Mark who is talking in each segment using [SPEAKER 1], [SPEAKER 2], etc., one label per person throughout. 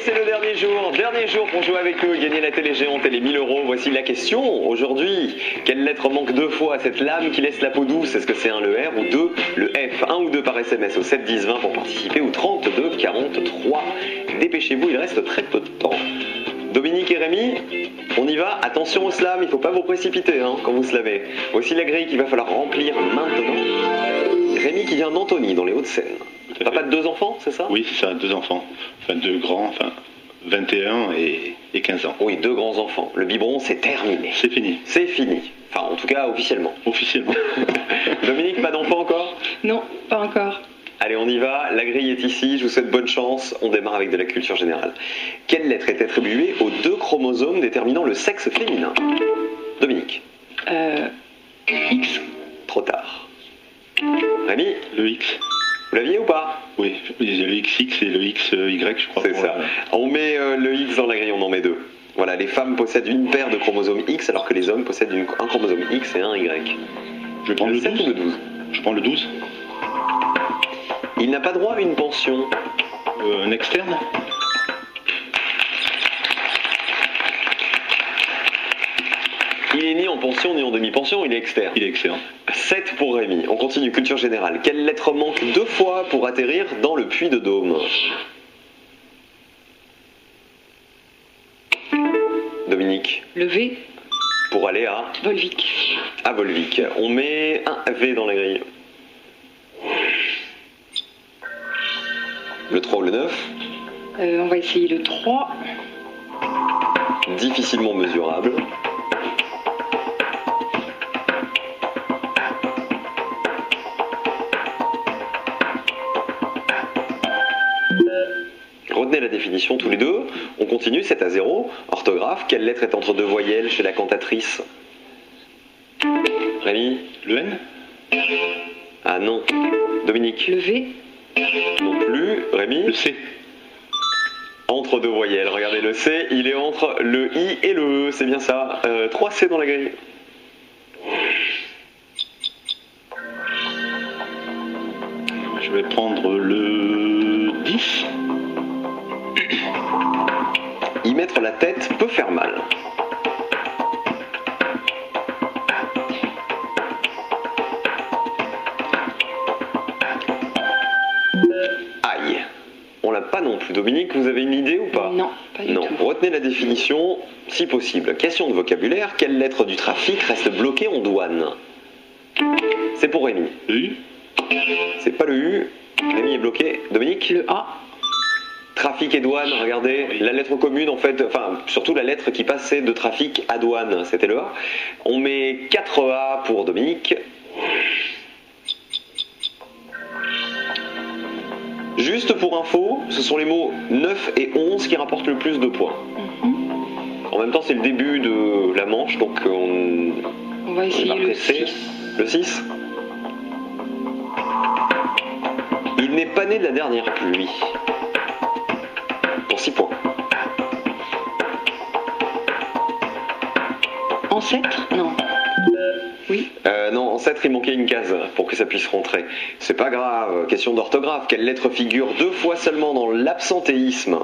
[SPEAKER 1] c'est le dernier jour pour jouer avec eux, gagner la télé géante et les 1000 euros. Voici la question aujourd'hui. Quelle lettre manque deux fois à cette lame qui laisse la peau douce? Est-ce que c'est 1 le R ou 2 le F? 1 ou 2 par SMS au 7 10 20 pour participer, ou 32 43. Dépêchez-vous, il reste très peu de temps. Dominique et Rémi, on y va. Attention au slam, il ne faut pas vous précipiter quand vous slamez. Voici la grille qu'il va falloir remplir maintenant. Rémi qui vient d'Antony, dans les Hauts-de-Seine. Papa de 2 enfants, c'est ça?
[SPEAKER 2] Oui, c'est ça, 2 enfants. Enfin, 2 grands, 21 et 15 ans.
[SPEAKER 1] Oui, 2 grands enfants. Le biberon, c'est terminé.
[SPEAKER 2] C'est fini.
[SPEAKER 1] C'est fini. Enfin, en tout cas, officiellement.
[SPEAKER 2] Officiellement.
[SPEAKER 1] Dominique, pas d'enfant encore?
[SPEAKER 3] Non, pas encore.
[SPEAKER 1] Allez, on y va. La grille est ici. Je vous souhaite bonne chance. On démarre avec de la culture générale. Quelle lettre est attribuée aux 2 chromosomes déterminant le sexe féminin? Dominique.
[SPEAKER 3] X.
[SPEAKER 1] Trop tard. Rémi,
[SPEAKER 2] Le X.
[SPEAKER 1] vous l'aviez ou pas?
[SPEAKER 2] Oui, le XX et le XY, je crois.
[SPEAKER 1] C'est ça. On met le X dans la grille, on en met 2. Voilà, les femmes possèdent une paire de chromosomes X alors que les hommes possèdent un chromosome X et un Y.
[SPEAKER 2] Je prends le
[SPEAKER 1] 7
[SPEAKER 2] 12.
[SPEAKER 1] ou le 12?
[SPEAKER 2] Je prends le 12.
[SPEAKER 1] Il n'a pas droit à une pension.
[SPEAKER 2] Un externe.
[SPEAKER 1] Il est ni en pension ni en demi-pension, il est externe.
[SPEAKER 2] Il est externe.
[SPEAKER 1] 7 pour Rémi. On continue, culture générale. Quelle lettre manque 2 fois pour atterrir dans le puits de Dôme? Dominique.
[SPEAKER 3] Le V.
[SPEAKER 1] Pour aller à
[SPEAKER 3] Volvic.
[SPEAKER 1] Volvic. On met un V dans la grille. Le 3 ou le 9?
[SPEAKER 3] On va essayer le 3.
[SPEAKER 1] Difficilement mesurable. Retenez la définition tous les deux. On continue, 7 à 0. Orthographe, quelle lettre est entre 2 voyelles chez la cantatrice? Rémi?
[SPEAKER 2] Le N.
[SPEAKER 1] Ah non. Dominique?
[SPEAKER 3] Le V.
[SPEAKER 1] Non plus. Rémi?
[SPEAKER 2] Le C.
[SPEAKER 1] Entre 2 voyelles. Regardez, le C, il est entre le I et le E. C'est bien ça. 3 C dans la grille.
[SPEAKER 2] Je vais prendre le 10.
[SPEAKER 1] Y mettre la tête peut faire mal. Aïe. On l'a pas non plus. Dominique, vous avez une idée ou pas?
[SPEAKER 3] Non, pas du
[SPEAKER 1] Non.
[SPEAKER 3] tout.
[SPEAKER 1] Retenez la définition, si possible. Question de vocabulaire. Quelle lettre du trafic reste bloquée en douane? C'est pour Rémi.
[SPEAKER 2] Le U.
[SPEAKER 1] C'est pas le U. Rémi est bloqué. Dominique?
[SPEAKER 3] Le A.
[SPEAKER 1] Trafic et douane, regardez, la lettre commune en fait, enfin surtout la lettre qui passait de trafic à douane, c'était le A. On met 4 A pour Dominique. Juste pour info, ce sont les mots 9 et 11 qui rapportent le plus de points. En même temps, c'est le début de la manche, donc
[SPEAKER 3] On va
[SPEAKER 1] est
[SPEAKER 3] essayer le
[SPEAKER 1] pressé.
[SPEAKER 3] 6.
[SPEAKER 1] Le 6. Il n'est pas né de la dernière pluie. Pour 6 points.
[SPEAKER 3] Ancêtre? Non. Oui.
[SPEAKER 1] Non, ancêtre, il manquait une case pour que ça puisse rentrer. C'est pas grave. Question d'orthographe. Quelle lettre figure 2 fois seulement dans l'absentéisme?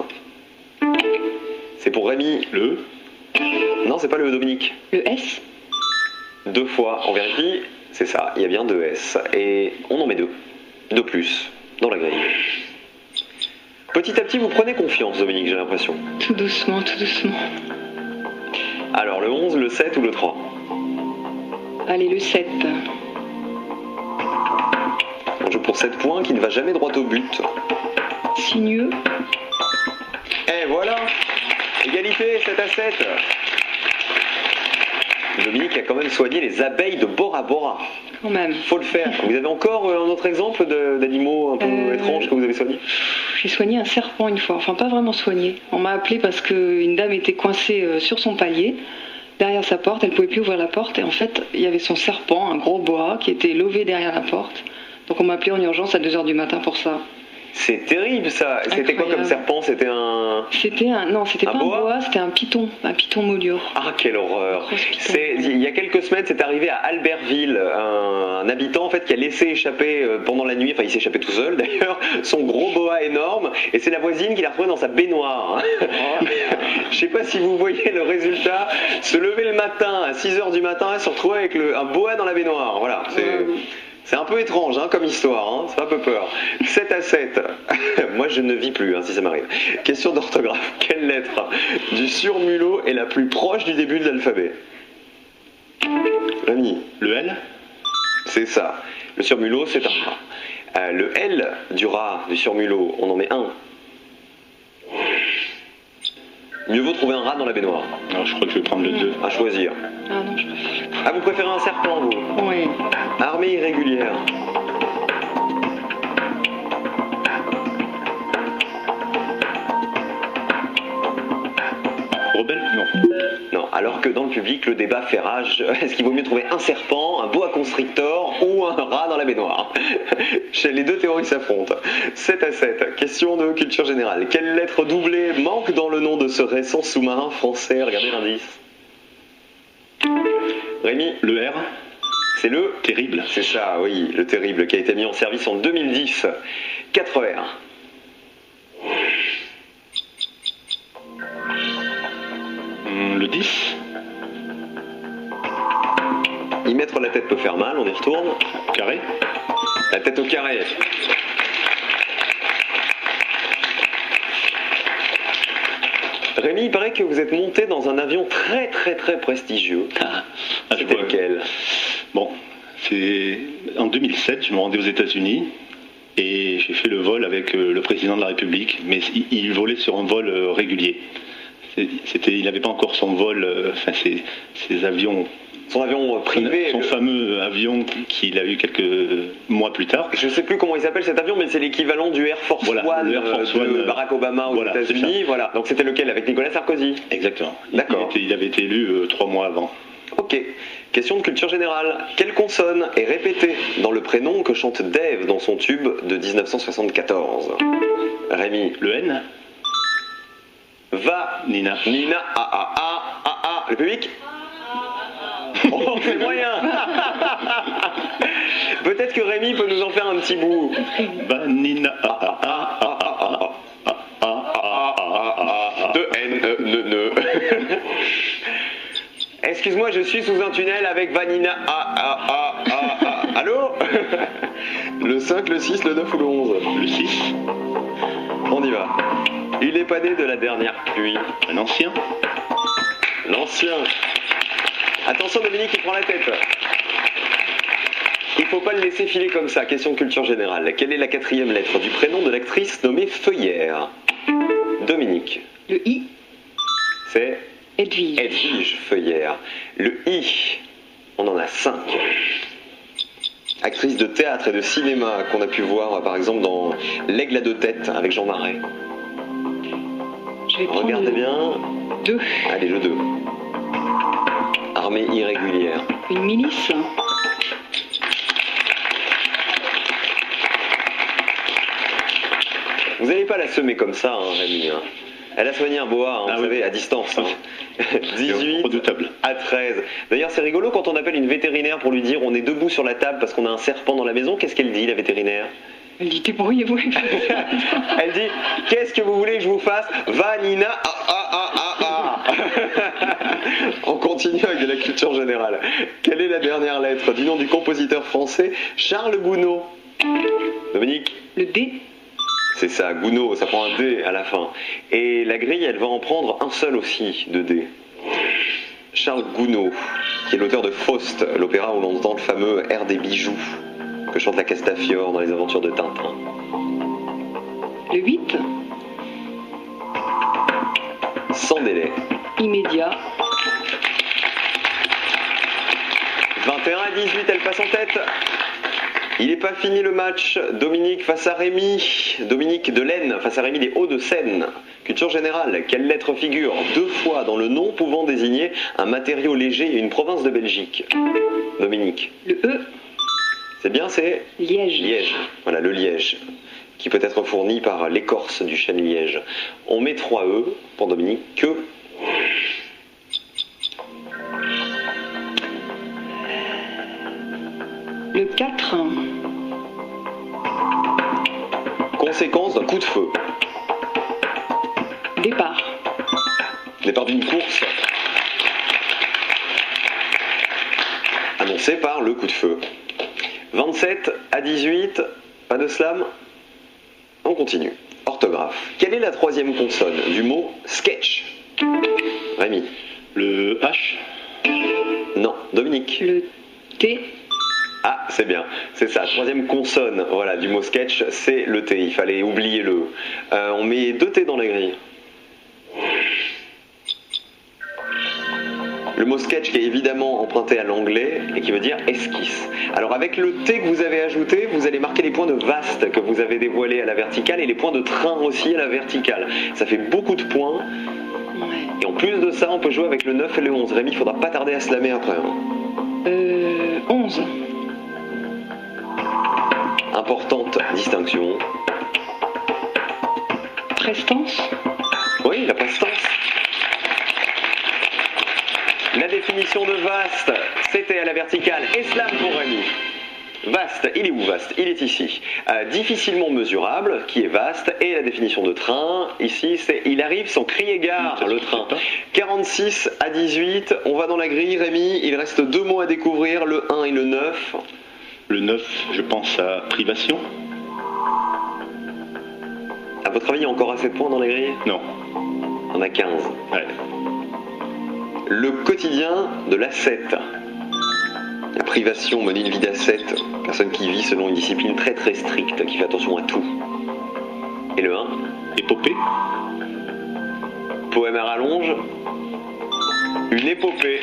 [SPEAKER 1] C'est pour Rémi.
[SPEAKER 2] Le E.
[SPEAKER 1] Non, c'est pas le Dominique.
[SPEAKER 3] Le S.
[SPEAKER 1] 2 fois. On vérifie. C'est ça. Il y a bien 2 S. Et on en met 2. 2 plus dans la grille. Petit à petit, vous prenez confiance, Dominique, j'ai l'impression.
[SPEAKER 3] Tout doucement, tout doucement.
[SPEAKER 1] Alors, le 11, le 7 ou le 3?
[SPEAKER 3] Allez, le 7.
[SPEAKER 1] On joue pour 7 points qui ne va jamais droit au but.
[SPEAKER 3] Sinueux.
[SPEAKER 1] Et voilà, égalité, 7 à 7. Dominique a quand même soigné les abeilles de Bora Bora.
[SPEAKER 3] Quand même.
[SPEAKER 1] Faut le faire. Vous avez encore un autre exemple d'animaux un peu étranges que vous avez soignés?
[SPEAKER 3] J'ai soigné un serpent une fois. Enfin, pas vraiment soigné. On m'a appelé parce qu'une dame était coincée sur son palier, derrière sa porte. Elle ne pouvait plus ouvrir la porte. Et en fait, il y avait son serpent, un gros boa, qui était lové derrière la porte. Donc on m'a appelé en urgence à 2 h du matin pour ça.
[SPEAKER 1] C'est terrible ça. C'était quoi comme
[SPEAKER 3] Incroyable.
[SPEAKER 1] serpent? C'était un...
[SPEAKER 3] Non, c'était
[SPEAKER 1] Un
[SPEAKER 3] pas
[SPEAKER 1] boa
[SPEAKER 3] un boa, c'était un python moulure.
[SPEAKER 1] Ah, quelle horreur.
[SPEAKER 3] Grosse python.
[SPEAKER 1] Il y a quelques semaines, c'est arrivé à Albertville, un habitant en fait qui a laissé échapper pendant la nuit, enfin il s'est échappé tout seul d'ailleurs, son gros boa énorme, et c'est la voisine qui l'a retrouvé dans sa baignoire. Je sais pas si vous voyez le résultat, se lever le matin à 6h du matin et se retrouver avec un boa dans la baignoire. Voilà, c'est un peu étrange comme histoire, ça fait un peu peur. 7-7. Moi je ne vis plus si ça m'arrive. Question d'orthographe. Quelle lettre du surmulot est la plus proche du début de l'alphabet? Rémi.
[SPEAKER 2] Le L?
[SPEAKER 1] C'est ça. Le surmulot, c'est un rat. Le L du rat, du surmulot, on en met un. Mieux vaut trouver un rat dans la baignoire.
[SPEAKER 2] Alors, je crois que je vais prendre le 2.
[SPEAKER 1] À choisir.
[SPEAKER 3] Ah non, je préfère.
[SPEAKER 1] Ah, vous préférez un serpent, vous?
[SPEAKER 3] Oui.
[SPEAKER 1] Armée irrégulière.
[SPEAKER 2] Rebelle? Non.
[SPEAKER 1] Non, alors que dans le public, le débat fait rage. Est-ce qu'il vaut mieux trouver un serpent, un boa constrictor ou un rat dans la baignoire? Les deux théories s'affrontent. 7-7. Question de culture générale. Quelle lettre doublée manque dans le nom de ce récent sous-marin français? Regardez l'indice. Rémi?
[SPEAKER 2] Le R?
[SPEAKER 1] C'est le...
[SPEAKER 2] Terrible.
[SPEAKER 1] C'est ça, oui, le terrible, qui a été mis en service en 2010. 4 R.
[SPEAKER 2] Le 10?
[SPEAKER 1] Y mettre la tête peut faire mal, on y retourne.
[SPEAKER 2] Carré?
[SPEAKER 1] La tête au carré. Rémi, il paraît que vous êtes monté dans un avion très très très prestigieux.
[SPEAKER 2] Je
[SPEAKER 1] C'était
[SPEAKER 2] vois.
[SPEAKER 1] lequel?
[SPEAKER 2] Bon, c'est en 2007, je me rendais aux États-Unis et j'ai fait le vol avec le président de la République, mais il volait sur un vol régulier. Il n'avait pas encore son vol, ses avions.
[SPEAKER 1] Son avion privé.
[SPEAKER 2] Son fameux avion qu'il a eu quelques mois plus tard.
[SPEAKER 1] Je sais plus comment il s'appelle cet avion, mais c'est l'équivalent du Air Force
[SPEAKER 2] Voilà,
[SPEAKER 1] One,
[SPEAKER 2] le Air Force
[SPEAKER 1] de
[SPEAKER 2] One,
[SPEAKER 1] Barack Obama aux
[SPEAKER 2] voilà, c'est
[SPEAKER 1] États-Unis.
[SPEAKER 2] ça.
[SPEAKER 1] Voilà. Donc c'était lequel? Avec Nicolas Sarkozy?
[SPEAKER 2] Exactement.
[SPEAKER 1] D'accord.
[SPEAKER 2] Il avait été élu 3 mois avant.
[SPEAKER 1] Ok. Question de culture générale. Quelle consonne est répétée dans le prénom que chante Dave dans son tube de 1974? Rémi.
[SPEAKER 2] Le N?
[SPEAKER 1] Va.
[SPEAKER 2] Nina.
[SPEAKER 1] Nina. Le public? Oh, c'est moyen. Peut-être que Rémi peut nous en faire un petit bout.
[SPEAKER 2] Vanina.
[SPEAKER 1] De N. Excuse-moi, je suis sous un tunnel avec Vanina. Allô? Le 5, le 6, le 9 ou le 11?
[SPEAKER 2] Le 6?
[SPEAKER 1] On y va. Il est pas né de la dernière pluie.
[SPEAKER 2] Un ancien?
[SPEAKER 1] L'ancien. Attention Dominique, il prend la tête. Il faut pas le laisser filer comme ça. Question de culture générale. Quelle est la 4e lettre du prénom de l'actrice nommée Feuillère? Dominique.
[SPEAKER 3] Le I,
[SPEAKER 1] C'est
[SPEAKER 3] Edwige.
[SPEAKER 1] Edwige Feuillère. Le I, on en a 5. Actrice de théâtre et de cinéma qu'on a pu voir par exemple dans L'Aigle à 2 têtes avec Jean Marais.
[SPEAKER 3] Je vais prendre
[SPEAKER 1] Regardez bien.
[SPEAKER 3] 2.
[SPEAKER 1] Allez, le 2. Armée irrégulière.
[SPEAKER 3] Une milice.
[SPEAKER 1] Vous n'allez pas la semer comme ça, Rémi. Elle a soigné un boa, vous savez, à distance. 18
[SPEAKER 2] Redoutable.
[SPEAKER 1] à 13. D'ailleurs, c'est rigolo quand on appelle une vétérinaire pour lui dire on est debout sur la table parce qu'on a un serpent dans la maison. Qu'est-ce qu'elle dit, la vétérinaire?
[SPEAKER 3] Elle dit débrouillez-vous.
[SPEAKER 1] Elle dit qu'est-ce que vous voulez que je vous fasse? Vanina. On continue avec de la culture générale. Quelle est la dernière lettre du nom du compositeur français Charles Gounod? Dominique?
[SPEAKER 3] Le D.
[SPEAKER 1] C'est ça, Gounod, ça prend un D à la fin. Et la grille, elle va en prendre un seul aussi de D. Charles Gounod, qui est l'auteur de Faust, l'opéra où l'on entend le fameux air des bijoux que chante la Castafiore dans les aventures de Tintin.
[SPEAKER 3] Le 8.
[SPEAKER 1] Sans délai.
[SPEAKER 3] Immédiat.
[SPEAKER 1] 21 à 18, elle passe en tête. Il n'est pas fini le match. Dominique face à Rémi. Dominique de l'Aisne face à Rémi des Hauts-de-Seine. Culture générale. Quelle lettre figure 2 fois dans le nom pouvant désigner un matériau léger et une province de Belgique? Dominique.
[SPEAKER 3] Le E.
[SPEAKER 1] C'est bien, c'est
[SPEAKER 3] Liège.
[SPEAKER 1] Liège. Voilà, le Liège. qui peut être fourni par l'écorce du chêne liège. On met 3 E pour Dominique. Que
[SPEAKER 3] Le 4.
[SPEAKER 1] conséquence d'un coup de feu.
[SPEAKER 3] Départ.
[SPEAKER 1] Départ d'une course annoncé par le coup de feu. 27 à 18, pas de slam. On continue. Orthographe. Quelle est la 3e consonne du mot sketch? Rémi.
[SPEAKER 2] Le H.
[SPEAKER 1] Non. Dominique.
[SPEAKER 3] Le T.
[SPEAKER 1] Ah, c'est bien. C'est ça. 3e consonne, voilà, du mot sketch, c'est le T. Il fallait oublier le E. On met 2 T dans la grille. Le mot sketch qui est évidemment emprunté à l'anglais et qui veut dire esquisse. Alors avec le T que vous avez ajouté, vous allez marquer les points de vaste que vous avez dévoilés à la verticale et les points de train aussi à la verticale. Ça fait beaucoup de points. Et en plus de ça, on peut jouer avec le 9 et le 11. Rémi, il faudra pas tarder à slammer après.
[SPEAKER 3] 11.
[SPEAKER 1] Importante distinction.
[SPEAKER 3] Prestance.
[SPEAKER 1] Oui, la prestance. La définition de vaste, c'était à la verticale. Et slam pour Rémi. Vaste, il est où vaste? Il est ici. Difficilement mesurable, qui est vaste. Et la définition de train, ici, c'est il arrive sans crier gare, le train. 46 à 18, on va dans la grille, Rémi. Il reste 2 mots à découvrir, le 1 et le 9.
[SPEAKER 2] Le 9, je pense à privation.
[SPEAKER 1] À votre avis, il y a encore assez de points dans la grille?
[SPEAKER 2] Non.
[SPEAKER 1] On a 15.
[SPEAKER 2] Ouais.
[SPEAKER 1] Le quotidien de l'ascète. La privation mène une vie d'ascète. Personne qui vit selon une discipline très très stricte, qui fait attention à tout. Et le 1?
[SPEAKER 2] Épopée.
[SPEAKER 1] Poème à rallonge. Une épopée.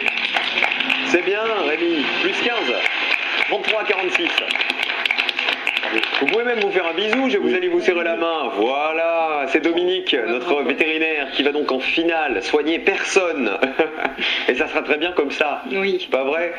[SPEAKER 1] C'est bien, Rémi. Plus 15. 33 à 46. Vous pouvez même vous faire un bisou, je vous allez vous serrer la main. Voilà, c'est Dominique, notre vétérinaire, qui va donc en finale soigner personne. Et ça sera très bien comme ça.
[SPEAKER 3] Oui.
[SPEAKER 1] Pas vrai?